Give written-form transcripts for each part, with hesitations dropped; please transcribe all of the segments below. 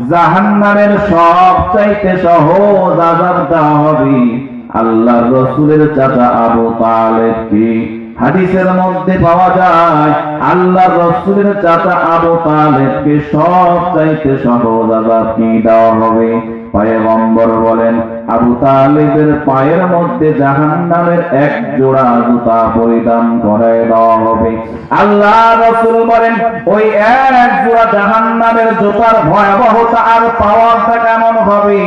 জাহান্নামের সবচাইতে সহজ আযাব দেওয়া হবে আল্লাহর রাসূলের চাচা আবু তালেবকে। হাদিসের মধ্যে পাওয়া যায় আল্লাহর রাসূলের চাচা আবু তালেবকে সবচাইতে সহজ আযাব কি দেওয়া হবে? পয়গম্বর বলেন আবু তালেবের পায়ের মধ্যে জাহান্নামের এক জোড়া জুতা পরিধান করায় দেওয়া হবে। আল্লাহর রাসূল বলেন ওই এক জোড়া জাহান্নামের জুতার ভয়াবহতা আর পাওয়ারটা কেমন হবে?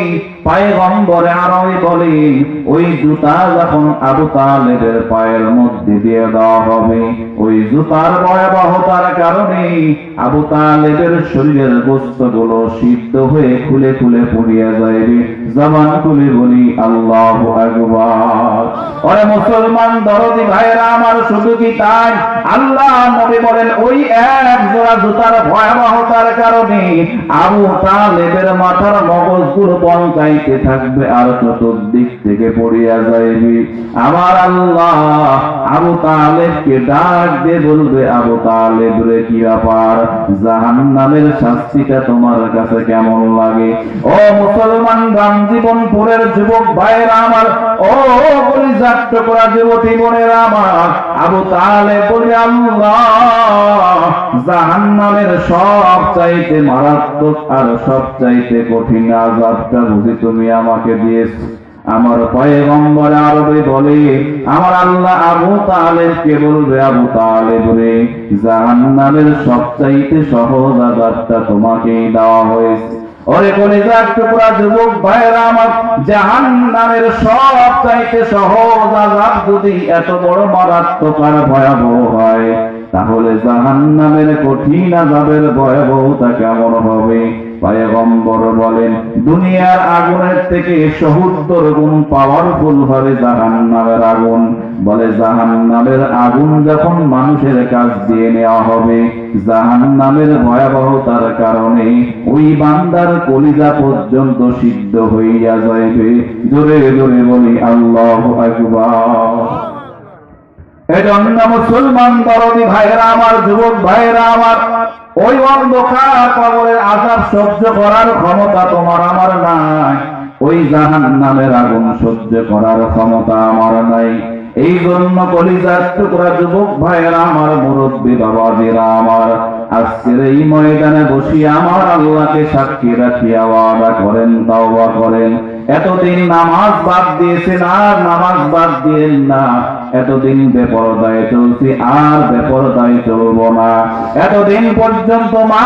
পয়গম্বর আরবি বলেন ওই জুতা যখন আবু তালেবের পায়ের মধ্যে দিয়ে দেওয়া হবে, ওই জুতার ভয়াবহতার কারণে আবু তালেবের শরীরের গোশতগুলো সিদ্ধ হয়ে খুলে খুলে পুড়িয়ে যাবে। জবান খুলে বলি আল্লাহু আকবার। ওরে মুসলমান দরদি ভাইরা আমার, শুধু কি তাই? আল্লাহ নবী বলেন ওই এক জোড়া জুতার ভয়াবহতার কারণে আবু তালেবের মাথার মগজগুলো পঞ্চাইতে থাকবে আর চতুর্দিক থেকে পড়িয়া যাইবে। আমার আল্লাহ আবু তালেবকে ডাক দিয়ে বলবে, আবু তালেব রে, কি ব্যাপার? জাহান্নামের শাস্তিটা তোমার কাছে কেমন লাগে? ও মুসলমান রামজীবনপুরের যুবক ভাইরা আমার, ও কলিজার টুকরা যুবতী বোনেরা আমার, আবু তালেব বলে আল্লাহ জাহান্নামের সবচাইতে মারাত্মক আর সবচাইতে কঠিন আযাবটা বুঝি তুমি আমাকে দিয়েছো। আমার পয়গম্বর আরবি বলে আমার আল্লাহ আবু তালেবকে বলবে, আবু তালেব রে, জাহান্নামের সবচাইতে সহজ আযাবটা তোমাকেই দেওয়া হয়েছে। ওরে কলিজার টুকরা যুবক ভাইরা আমার, জাহান্নামের সবচাইতে সহজ আযাব যদি এত বড় মারাত্মক আর ভয়াবহ হয়, তাহলে জাহান্নামের কঠিন আযাবের ভয়াবহতা কেমন হবে? পয়গম্বর বলেন দুনিয়ার আগুনের থেকে ৭০ গুণ পাওয়ারফুল হবে জাহান্নামের আগুন। বলে জাহান্নামের আগুন যখন মানুষের কাছ দিয়ে নেওয়া হবে, জাহান্নামের ভয়াবহতার কারণে ওই বান্দার কলিজা পর্যন্ত সিদ্ধ হইয়া যাইবে। জোরে জোরে বলি আল্লাহু আকবার। এজন্য মুসলমান দরদি ভাইরা আমার, যুবক ভাইরা আমার, ওই অন্ধকার কবরের আযাব সহ্য করার ক্ষমতা তোমার আমার নাই, ওই জাহান্নামের আগুন সহ্য করার ক্ষমতা আমার নাই। এই জন্য কলিজার টুকরা যুবক ভাইরা আমার, মুরব্বী বাবাজিরা আমার, আজকের এই ময়দানে বসিয়া আমার আল্লাহকে সাক্ষী রাখিয়া ওয়াদা করেন, তাওবা করেন। এতদিন নামাজ বাদ দিয়েছেন, আর নামাজ বাদ দিয়েন না। এতদিন বেপরদায় চলছি, আর বেপরদায় চলবো না। এতদিন পর্যন্ত মা